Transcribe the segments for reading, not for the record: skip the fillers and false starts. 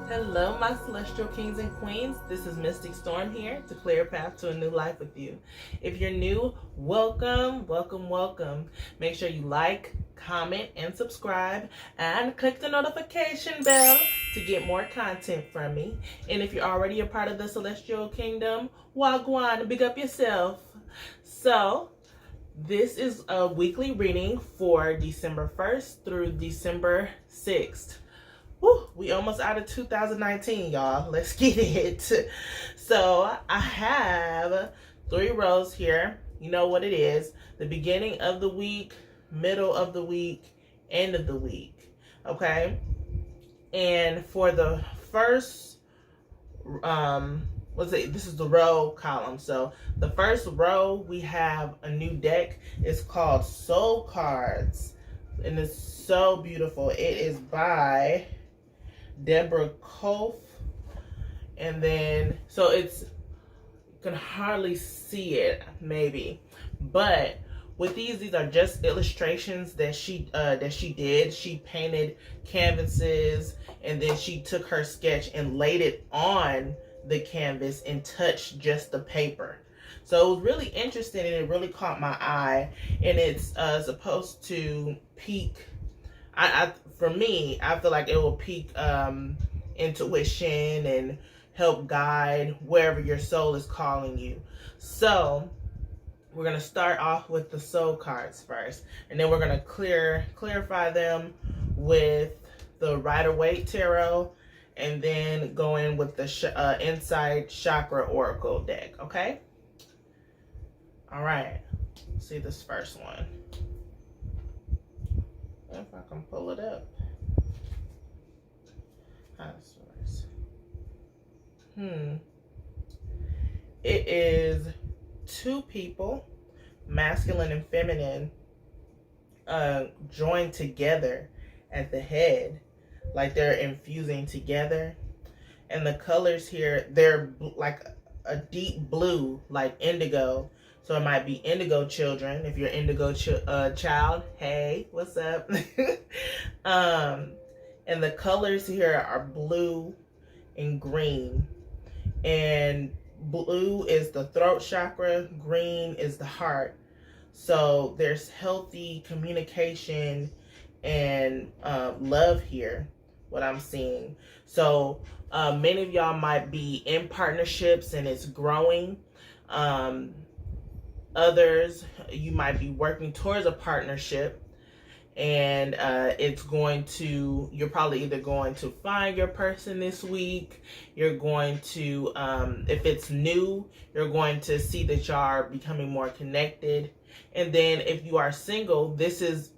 Hello, my celestial kings and queens. This is Mystic Storm here to clear a path to a new life with you. If you're new, welcome, welcome, welcome. Make sure you like, comment, and subscribe, and click the notification bell to get more content from me. And if you're already a part of the celestial kingdom, wagwan, big up yourself. So, this is a weekly reading for December 1st through December 6th. Whew, we almost out of 2019, y'all. Let's get it. So I have 3 rows here. You know what it is. The beginning of the week, middle of the week, end of the week. Okay? And for the first, this is the row column. So the first row, we have a new deck. It's called Soul Cards. And it's so beautiful. It is by Deborah Kof, and then so it's, you can hardly see it maybe, but with these are just illustrations that she did. She painted canvases and then she took her sketch and laid it on the canvas and touched just the paper. So it was really interesting and it really caught my eye, and it's supposed to pique, for me, I feel like it will pique intuition and help guide wherever your soul is calling you. So we're going to start off with the soul cards first, and then we're going to clarify them with the Rider-Waite Tarot, and then go in with the Inside Chakra Oracle deck, okay? All right, let's see this first one. If I can pull it up. It is 2 people, masculine and feminine, joined together at the head, like they're infusing together. And the colors here, they're like a deep blue, like indigo. So it might be indigo children. If you're indigo child, hey, what's up? And the colors here are blue and green. And blue is the throat chakra, green is the heart. So there's healthy communication and love here, what I'm seeing. So many of y'all might be in partnerships and it's growing. Others, you might be working towards a partnership, and you're probably either going to find your person this week. You're going to, if it's new, you're going to see that y'all are becoming more connected. And then if you are single, this is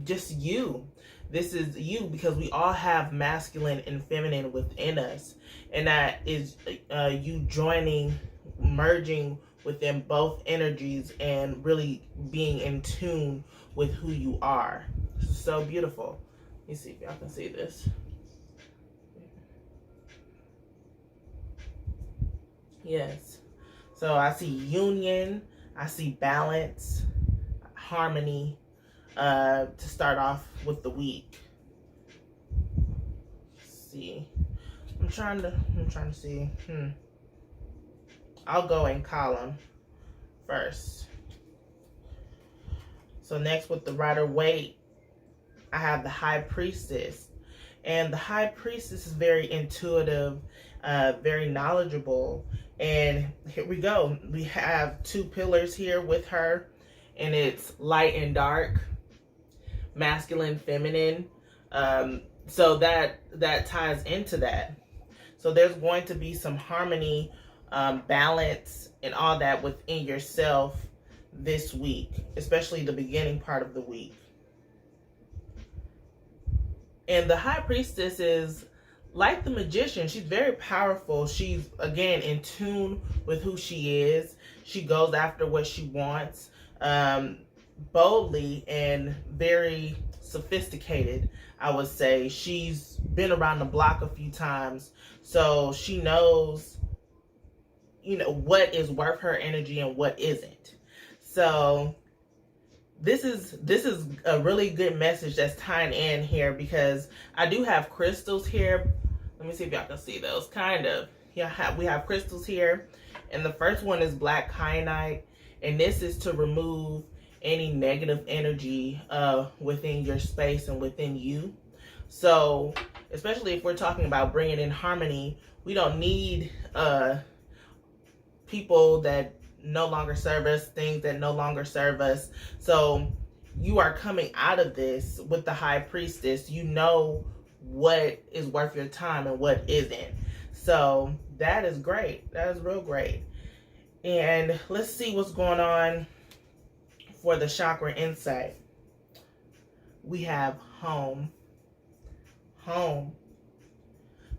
just you. This is you, because we all have masculine and feminine within us. And that is you joining, merging within both energies and really being in tune with who you are. This is so beautiful. Let me see if y'all can see this. Yes. So I see union, I see balance, harmony, to start off with the week. Let's see. I'm trying to see. I'll go in column first. So next, with the Rider-Waite, I have the High Priestess. And the High Priestess is very intuitive, very knowledgeable. And here we go. We have 2 pillars here with her, and it's light and dark, masculine, feminine. So that ties into that. So there's going to be some harmony, balance, and all that within yourself this week, especially the beginning part of the week. And the High Priestess is like the Magician. She's very powerful. She's, again, in tune with who she is. She goes after what she wants, boldly and very sophisticated, I would say. She's been around the block a few times, so she knows, what is worth her energy and what isn't. So this is a really good message that's tying in here, because I do have crystals here. Let me see if y'all can see those. Kind of. Yeah, we have crystals here. And the first one is black kyanite. And this is to remove any negative energy within your space and within you. So, especially if we're talking about bringing in harmony, we don't need people that no longer serve us, things that no longer serve us. So you are coming out of this with the high priestess. You know what is worth your time and what isn't. So that is great. That is real great. And let's see what's going on for the chakra insight. We have home. Home.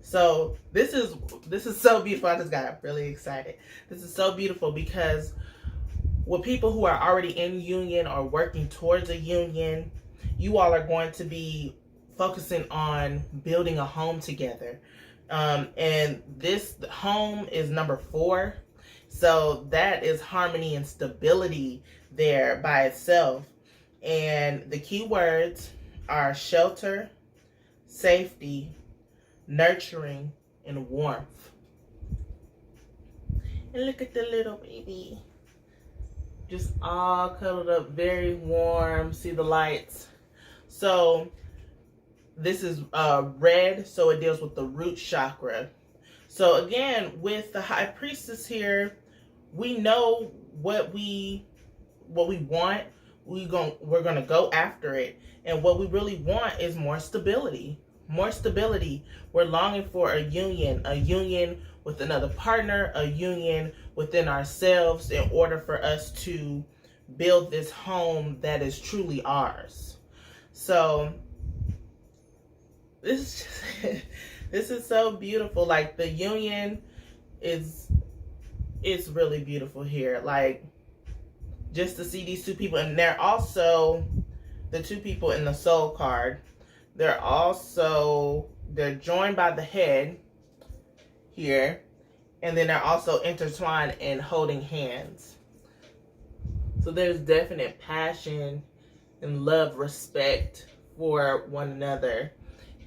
So this is so beautiful. I just got really excited. This is so beautiful because with people who are already in union or working towards a union, you all are going to be focusing on building a home together. And this home is number 4. So that is harmony and stability there by itself. And the key words are shelter, safety, nurturing, and warmth. And look at the little baby. Just all cuddled up, very warm. See the lights. So this is red, so it deals with the root chakra. So again, with the high priestess here, we know what we want. We're gonna go after it. And what we really want is more stability. More stability. We're longing for a union with another partner, a union within ourselves in order for us to build this home that is truly ours. So this is so beautiful. Like the union is really beautiful here. Like just to see these two people, and they're also the two people in the soul card. They're joined by the head here, and then they're also intertwined and holding hands. So there's definite passion and love, respect for one another.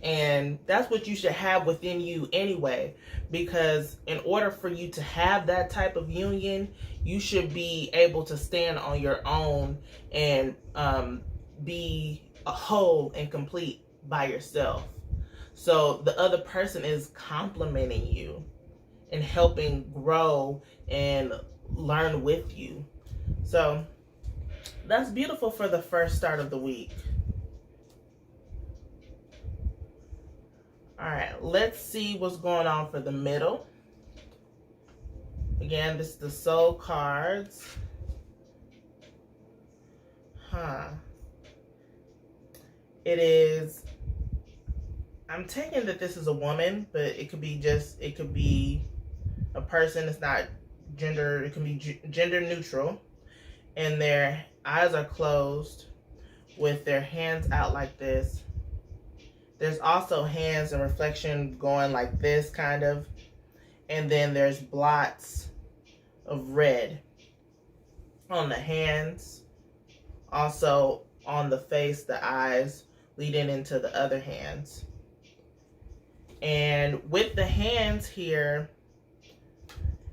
And that's what you should have within you anyway, because in order for you to have that type of union, you should be able to stand on your own and be a whole and complete by yourself. So the other person is complimenting you and helping grow and learn with you. So that's beautiful for the first start of the week. All right, let's see what's going on for the middle. Again, this is the soul cards. It is, I'm taking that this is a woman, but it could be a person. It's not gender, it can be gender neutral. And their eyes are closed with their hands out like this. There's also hands and reflection going like this kind of. And then there's blots of red on the hands. Also on the face, the eyes leading into the other hands. And with the hands here,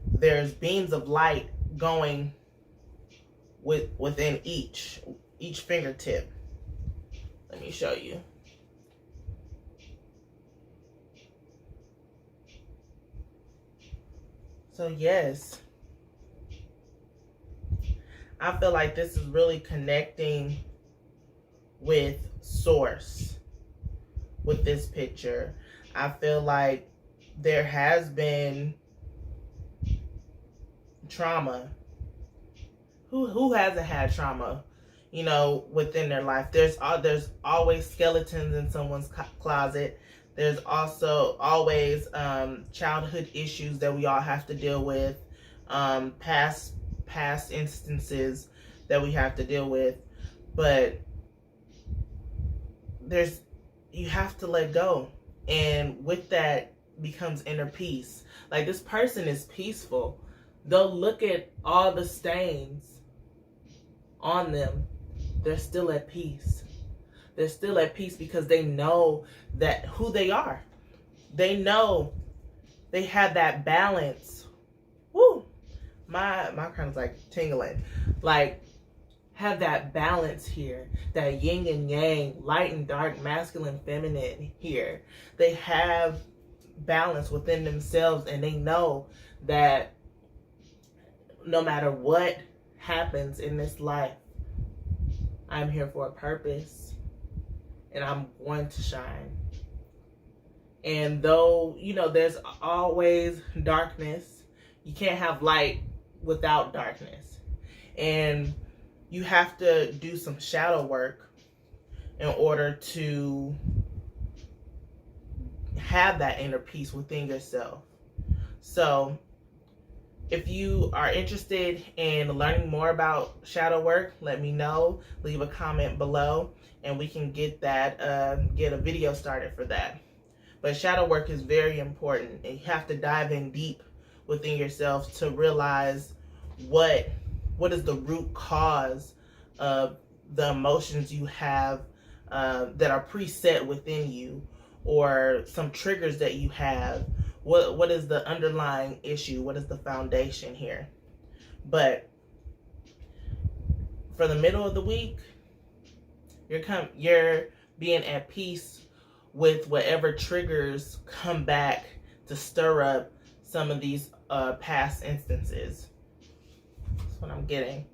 there's beams of light going within each fingertip. Let me show you. So yes, I feel like this is really connecting with source with this picture. I feel like there has been trauma. Who hasn't had trauma, within their life? There's always skeletons in someone's closet. There's also always childhood issues that we all have to deal with, past instances that we have to deal with. But you have to let go. And with that becomes inner peace. Like this person is peaceful. They'll look at all the stains on them. They're still at peace. They're still at peace because they know that who they are. they know they have that balance. Woo! My crown is like tingling. Like, have that balance here, that yin and yang, light and dark, masculine, feminine here. They have balance within themselves, and they know that no matter what happens in this life, I'm here for a purpose, and I'm going to shine. And though, there's always darkness, you can't have light without darkness. And you have to do some shadow work in order to have that inner peace within yourself. So if you are interested in learning more about shadow work, let me know. Leave a comment below and we can get a video started for that. But shadow work is very important. And you have to dive in deep within yourself to realize what is the root cause of the emotions you have that are preset within you, or some triggers that you have. What is the underlying issue? What is the foundation here? But for the middle of the week, you're being at peace with whatever triggers come back to stir up some of these past instances. That's what I'm getting.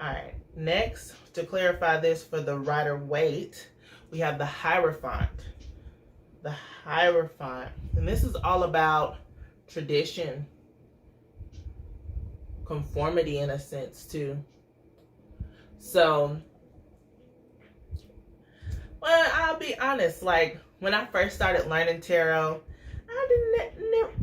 All right, next, to clarify this for the Rider-Waite, we have the Hierophant. The Hierophant, and this is all about tradition, conformity in a sense too. So, well, I'll be honest, like when I first started learning tarot, I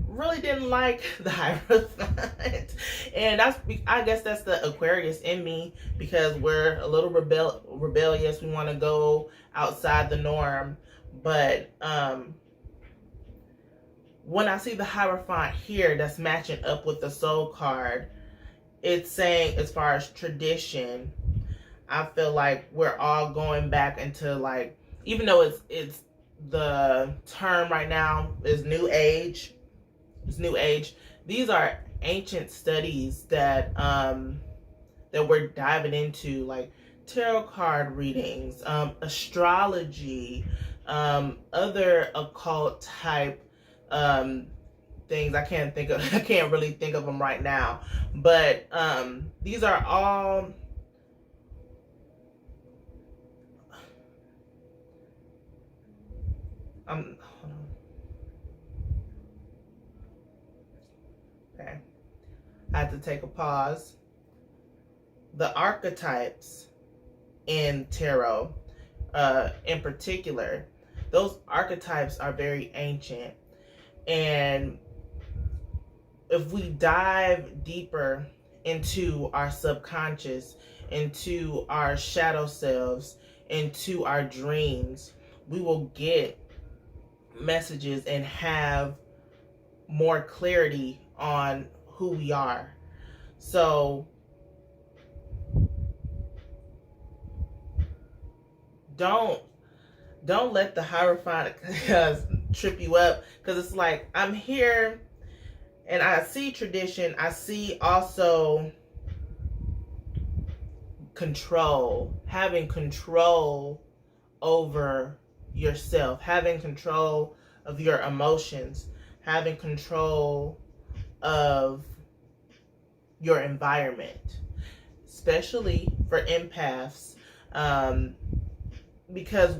really didn't like the Hierophant. And I guess that's the Aquarius in me, because we're a little rebellious. We want to go outside the norm. But when I see the Hierophant here that's matching up with the Soul card, it's saying, as far as tradition, I feel like we're all going back into, like, even though it's the term right now is New Age. It's New Age. These are ancient studies that we're diving into, like tarot card readings, astrology, other occult type things. I can't really think of them right now, but these are all hold on. Okay, I had to take a pause. The archetypes in tarot, in particular, those archetypes are very ancient. And if we dive deeper into our subconscious, into our shadow selves, into our dreams, we will get messages and have more clarity on who we are. So don't let the Hierophant trip you up, because it's like, I'm here and I see tradition. I see also control, having control over yourself, having control of your emotions, having control of your environment, especially for empaths, because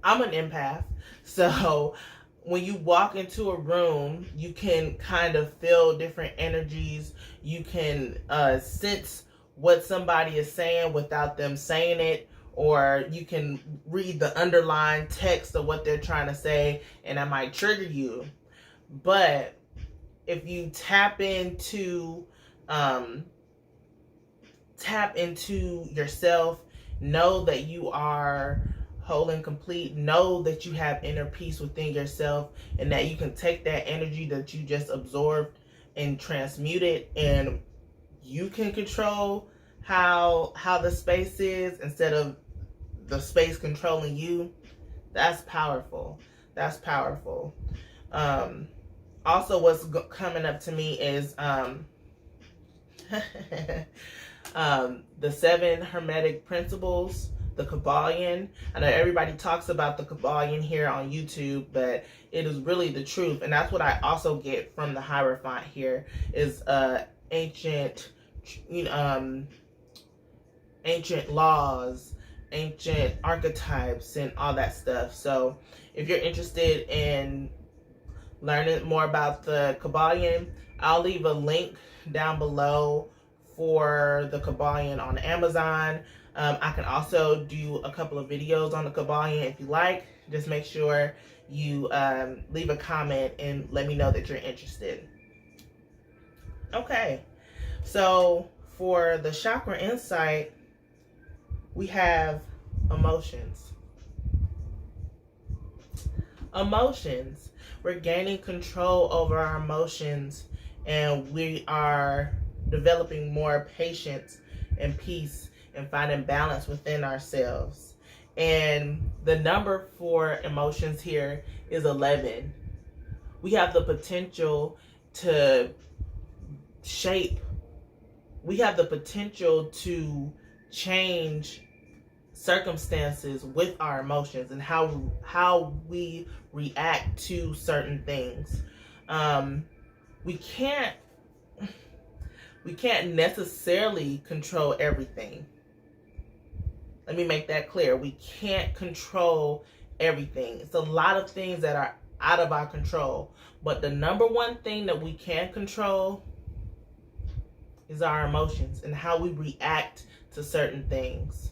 I'm an empath. So when you walk into a room, you can kind of feel different energies. You can sense what somebody is saying without them saying it, or you can read the underlying text of what they're trying to say, and that might trigger you. But if you tap into yourself, know that you are whole and complete, know that you have inner peace within yourself, and that you can take that energy that you just absorbed and transmute it, and you can control how the space is instead of the space controlling you. That's powerful. That's powerful. Also, what's coming up to me is the 7 Hermetic Principles, the Kybalion. I know everybody talks about the Kybalion here on YouTube, but it is really the truth. And that's what I also get from the Hierophant here is ancient, ancient laws, ancient archetypes, and all that stuff. So if you're interested in learning more about the Kybalion, I'll leave a link down below for the Kybalion on Amazon. I can also do a couple of videos on the Kybalion if you like. Just make sure you leave a comment and let me know that you're interested. Okay, so for the chakra insight, we have emotions. Emotions. We're gaining control over our emotions, and we are developing more patience and peace and finding balance within ourselves. And the number for emotions here is 11. We have the potential to shape. We have the potential to change circumstances with our emotions and how we react to certain things. We can't necessarily control everything. Let me make that clear. We can't control everything. It's a lot of things that are out of our control. But the number one thing that we can control is our emotions and how we react to certain things.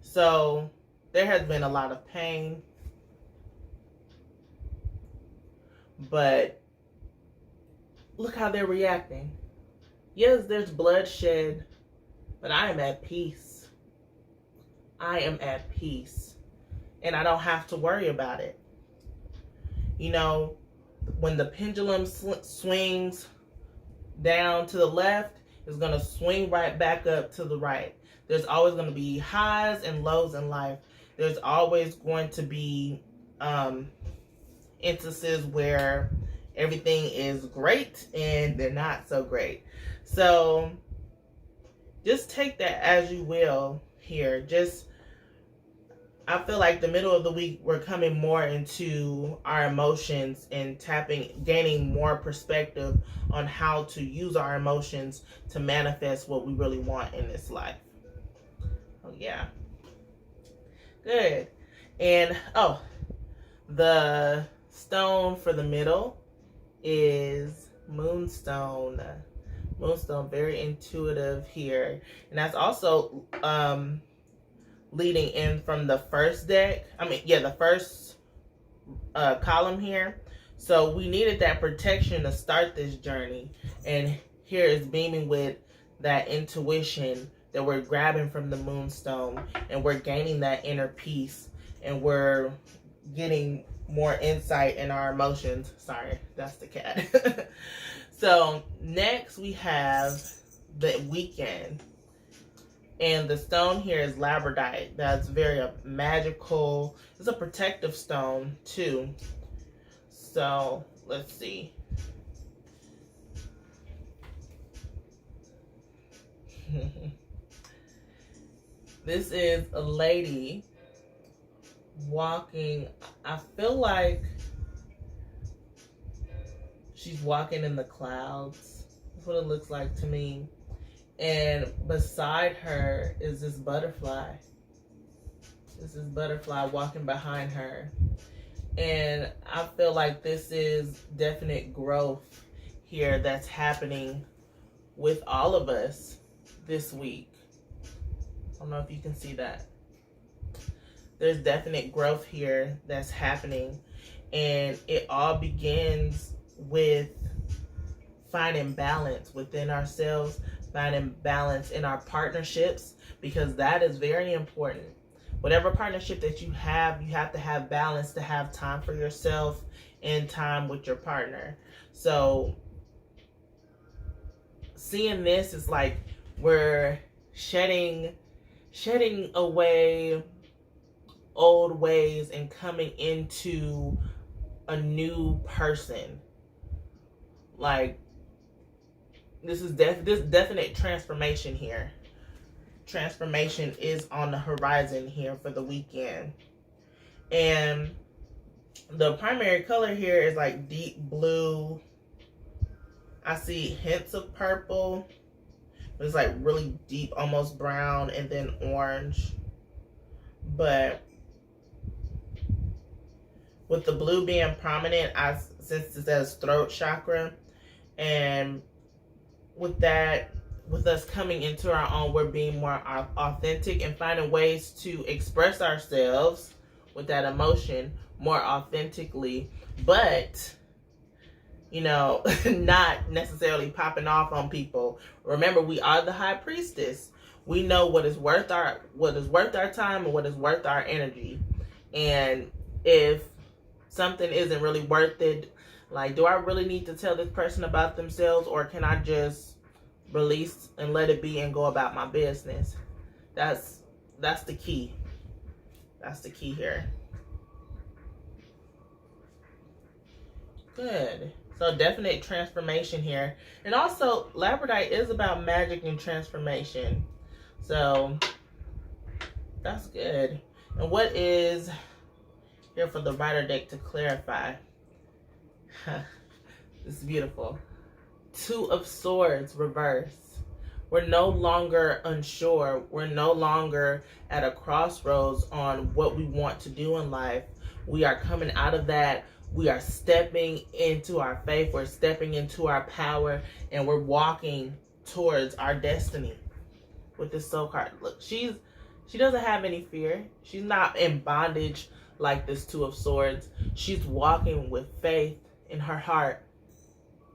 So there has been a lot of pain, but look how they're reacting. Yes, there's bloodshed, but I am at peace. I am at peace, and I don't have to worry about it. You know, when the pendulum swings down to the left, it's going to swing right back up to the right. There's always going to be highs and lows in life. There's always going to be instances where everything is great and they're not so great. So just take that as you will here. I feel like the middle of the week, we're coming more into our emotions and gaining more perspective on how to use our emotions to manifest what we really want in this life. Oh, yeah. Good. And, the stone for the middle is Moonstone. Moonstone, very intuitive here. And that's also leading in from the first deck. The first column here. So we needed that protection to start this journey. And here is beaming with that intuition that we're grabbing from the Moonstone. And we're gaining that inner peace. And we're getting more insight in our emotions. Sorry, that's the cat. So next we have the weekend. And the stone here is labradorite. That's very magical. It's a protective stone too. So let's see. This is a lady walking. I feel like she's walking in the clouds. That's what it looks like to me. And beside her is this butterfly. This is butterfly walking behind her. And I feel like this is definite growth here that's happening with all of us this week. I don't know if you can see that. There's definite growth here that's happening. And it all begins with finding balance within ourselves, finding balance in our partnerships, because that is very important. Whatever partnership that you have to have balance to have time for yourself and time with your partner. So seeing this is like we're shedding away old ways and coming into a new person. Like, this is this definite transformation here. Transformation is on the horizon here for the weekend. And the primary color here is like deep blue. I see hints of purple. It's like really deep, almost brown, and then orange. But with the blue being prominent, since it says throat chakra, and with that, with us coming into our own, we're being more authentic and finding ways to express ourselves with that emotion more authentically, but not necessarily popping off on people. Remember, we are the high priestess. We know what is worth our time and what is worth our energy. And if something isn't really worth it, like, do I really need to tell this person about themselves, or can I just release and let it be and go about my business? That's the key. That's the key here. Good. So definite transformation here. And also, Labradorite is about magic and transformation. So that's good. And what is here for the Rider deck to clarify? This is beautiful. Two of Swords reverse. We're no longer unsure. We're no longer at a crossroads on what we want to do in life. We are coming out of that. We are stepping into our faith. We're stepping into our power, and we're walking towards our destiny with this soul card. Look, she doesn't have any fear. She's not in bondage like this Two of Swords. She's walking with faith in her heart,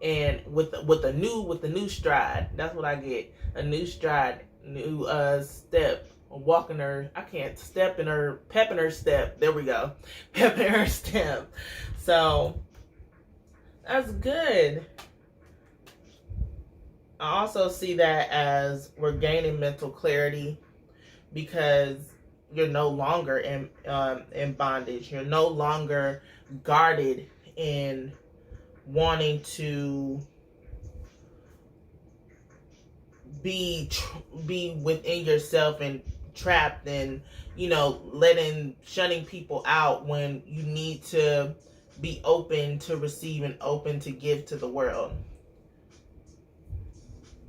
and with the new stride. That's what I get. A new stride, new step. Walking her, I can't step in her, pep in her step. There we go. Pep in her step. So that's good. I also see that as we're gaining mental clarity, because you're no longer in bondage. You're no longer guarded in wanting to be within yourself and trapped and shunning people out when you need to be open to receive and open to give to the world.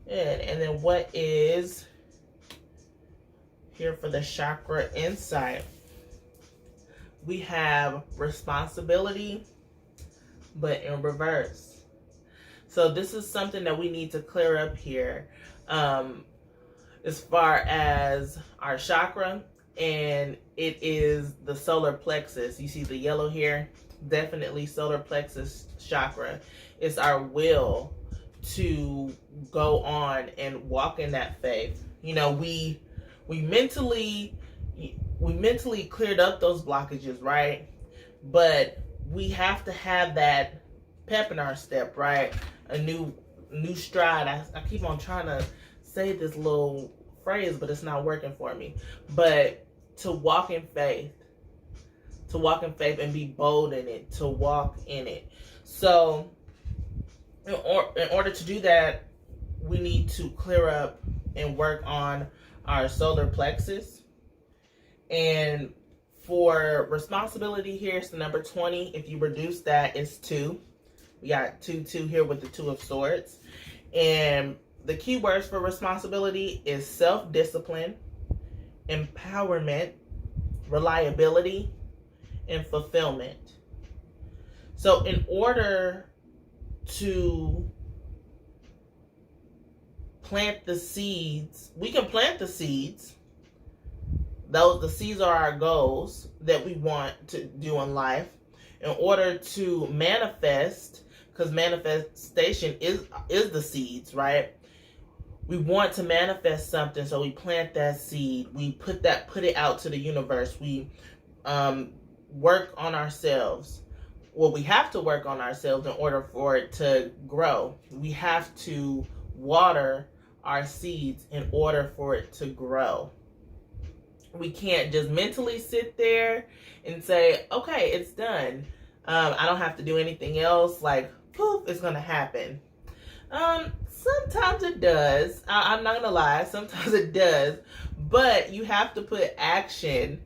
Good. And then what is here for the chakra insight? We have responsibility, but in reverse. So this is something that we need to clear up here. As far as our chakra, and it is the solar plexus. You see the yellow here? Definitely solar plexus chakra. It's our will to go on and walk in that faith. We mentally cleared up those blockages, right? But we have to have that pep in our step, right? A new stride. I keep on trying to say this little phrase, but it's not working for me. But to walk in faith, and be bold in it, to walk in it. So in order to do that, we need to clear up and work on our solar plexus. And for responsibility here, it's the number 20. If you reduce that, it's 2. We got 2 here with the Two of Swords. And the key words for responsibility is self-discipline, empowerment, reliability, and fulfillment. So in order to plant the seeds, we can plant the seeds. The seeds are our goals that we want to do in life. In order to manifest, because manifestation is the seeds, right? We want to manifest something, so we plant that seed. We put it out to the universe. We work on ourselves. Well, we have to work on ourselves in order for it to grow. We have to water our seeds in order for it to grow. We can't just mentally sit there and say, okay, it's done. I don't have to do anything else. Like, poof, it's going to happen. Sometimes it does. I'm not going to lie. Sometimes it does. But you have to put action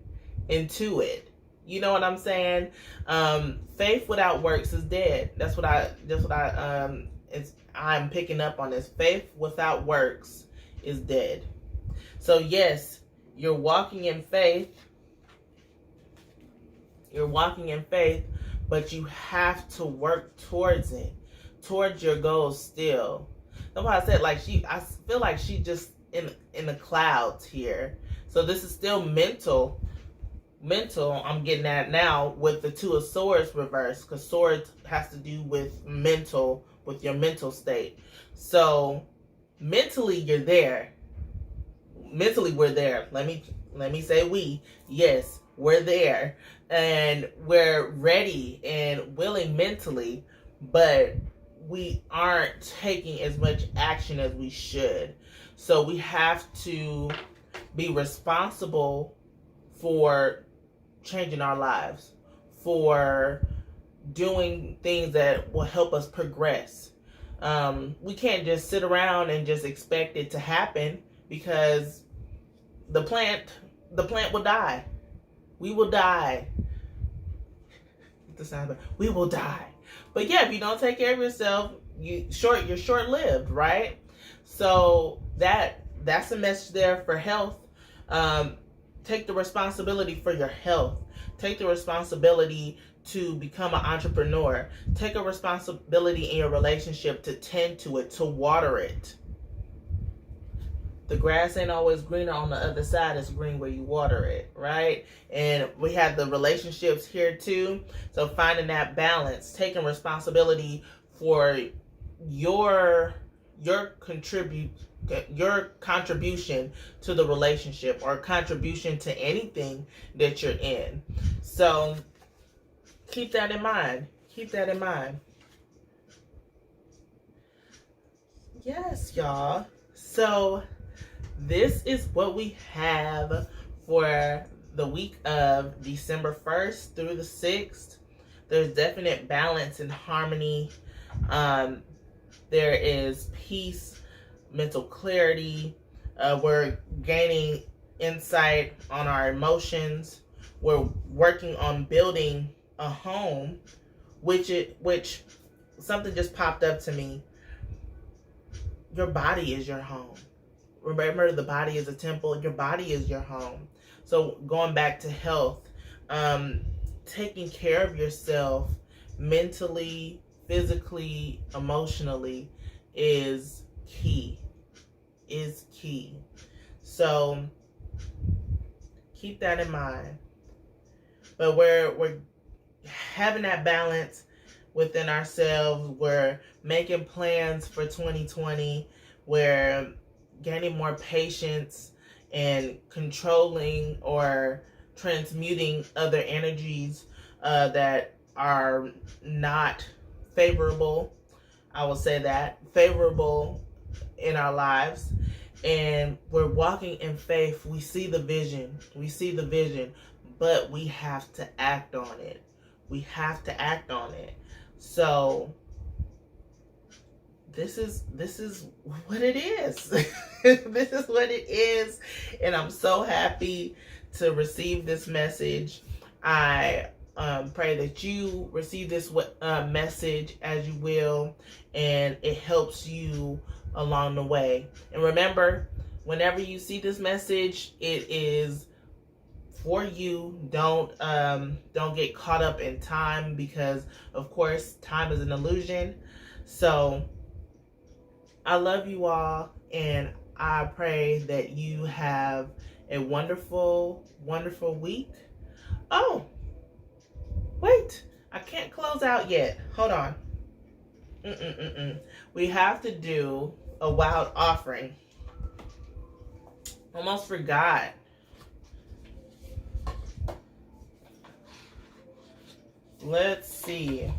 into it. You know what I'm saying? Faith without works is dead. I'm picking up on this. Faith without works is dead. So yes, you're walking in faith. You're walking in faith, but you have to work towards it, towards your goals still. That's why I said, like, I feel like she just in the clouds here. So this is still mental. I'm getting at now with the Two of Swords reversed, because swords has to do with mental, with your mental state. So mentally you're there. Mentally we're there. Let me say we. Yes, we're there. And we're ready and willing mentally, but we aren't taking as much action as we should. So we have to be responsible for changing our lives, for doing things that will help us progress. We can't just sit around and just expect it to happen, because the plant will die. We will die. We will die. But yeah, if you don't take care of yourself, you're short-lived, right? So that's a message there for health. Take the responsibility for your health. Take the responsibility to become an entrepreneur. Take a responsibility in your relationship to tend to it, to water it. The grass ain't always greener on the other side. It's green where you water it, right? And we have the relationships here too. So finding that balance, taking responsibility for your contribution to the relationship, or contribution to anything that you're in. So keep that in mind. Keep that in mind. Yes, y'all. So this is what we have for the week of December 1st through the 6th. There's definite balance and harmony. There is peace, mental clarity. We're gaining insight on our emotions. We're working on building a home, which something just popped up to me. Your body is your home. Remember, the body is a temple. Your body is your home. So going back to health, taking care of yourself mentally, physically, emotionally is key. So keep that in mind. But we're having that balance within ourselves. We're making plans for 2020. We're gaining more patience and controlling or transmuting other energies that are not favorable. I will say that, favorable in our lives. And we're walking in faith. We see the vision. But we have to act on it. So this is what it is. This is what it is. And I'm so happy to receive this message. I pray that you receive this message as you will, and it helps you along the way. And remember, whenever you see this message, it is for you. Don't get caught up in time, because of course time is an illusion. So I love you all, and I pray that you have a wonderful, wonderful week. Oh, wait, I can't close out yet. Hold on. We have to do a wild offering. Almost forgot. Let's see.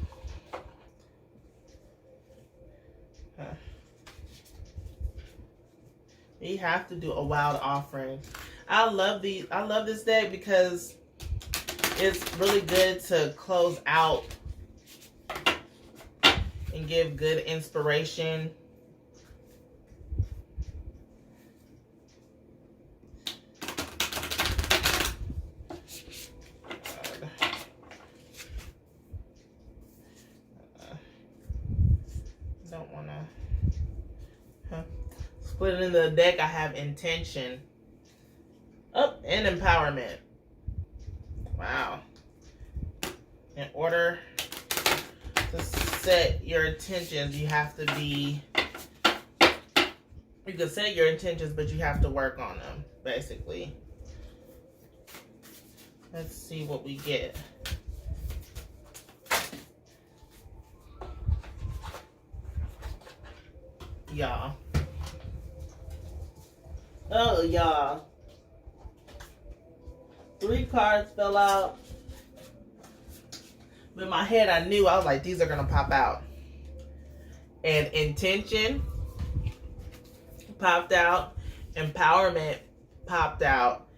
We have to do a wild offering. I love this deck because it's really good to close out and give good inspiration. Don't want to split in the deck. I have intention. Oh, and empowerment. Wow. In order to set your intentions, you have to be... You can set your intentions, but you have to work on them, basically. Let's see what we get. Y'all. Oh, y'all. 3 cards fell out. But in my head, I knew. I was like, these are going to pop out. And intention popped out. Empowerment popped out.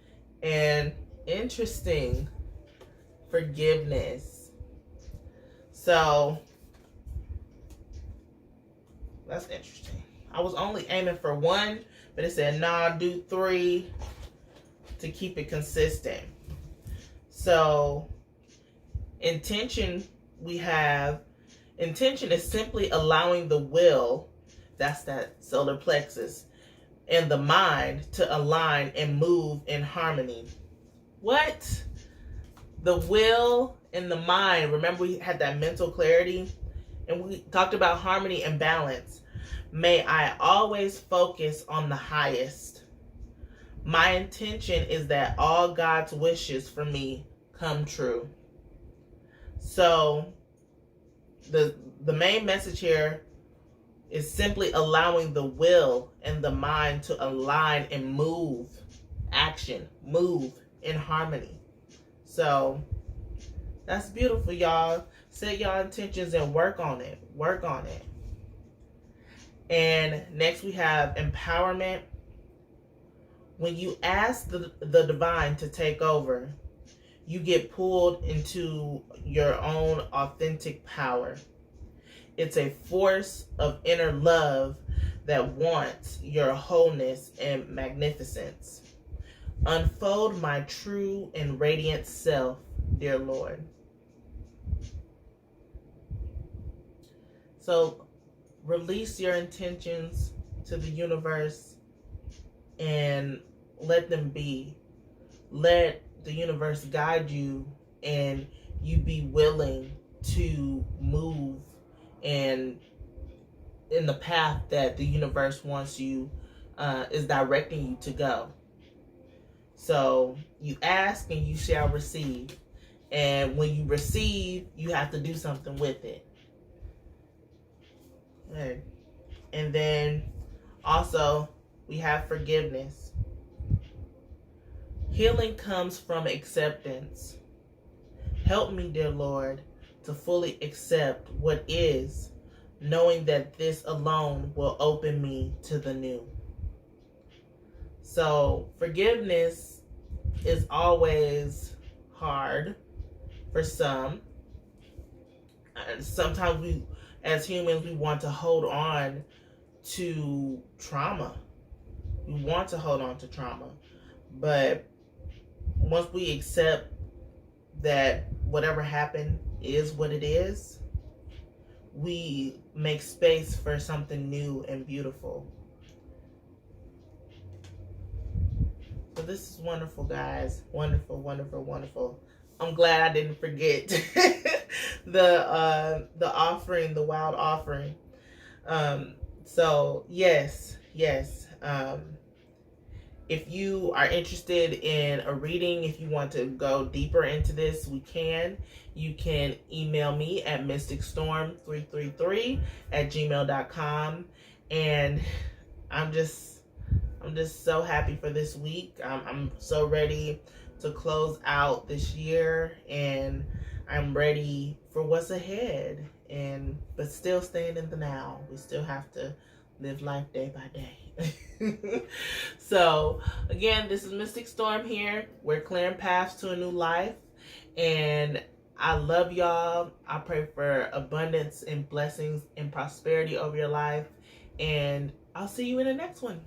And interesting, forgiveness. So, that's interesting. I was only aiming for 1, but it said, nah, do 3 to keep it consistent. So, intention, we have, intention is simply allowing the will, that's that solar plexus, and the mind to align and move in harmony. What? The will and the mind, remember we had that mental clarity, and we talked about harmony and balance. May I always focus on the highest. My intention is that all God's wishes for me come true. So the main message here is simply allowing the will and the mind to align and move, move in harmony. So that's beautiful, y'all. Set your intentions and work on it. Work on it. And next we have empowerment. When you ask the divine to take over, you get pulled into your own authentic power. It's a force of inner love that wants your wholeness and magnificence. Unfold my true and radiant self, dear Lord. So release your intentions to the universe and let them be. Let the universe guide you, and you be willing to move and in the path that the universe wants you, is directing you to go. So you ask and you shall receive. And when you receive, you have to do something with it. Okay. And then also we have forgiveness. Healing comes from acceptance. Help me, dear Lord, to fully accept what is, knowing that this alone will open me to the new. So forgiveness is always hard for some. Sometimes we, as humans, we want to hold on to trauma. We want to hold on to trauma. But once we accept that whatever happened is what it is, we make space for something new and beautiful. So this is wonderful, guys. Wonderful, wonderful, wonderful. I'm glad I didn't forget the offering, the wild offering. So yes. If you are interested in a reading, if you want to go deeper into this, we can. You can email me at mysticstorm333@gmail.com. And I'm just so happy for this week. I'm so ready to close out this year, and I'm ready for what's ahead. But still staying in the now. We still have to live life day by day. So, again, this is Mystic Storm here. We're clearing paths to a new life. And I love y'all. I pray for abundance and blessings and prosperity over your life. And I'll see you in the next one.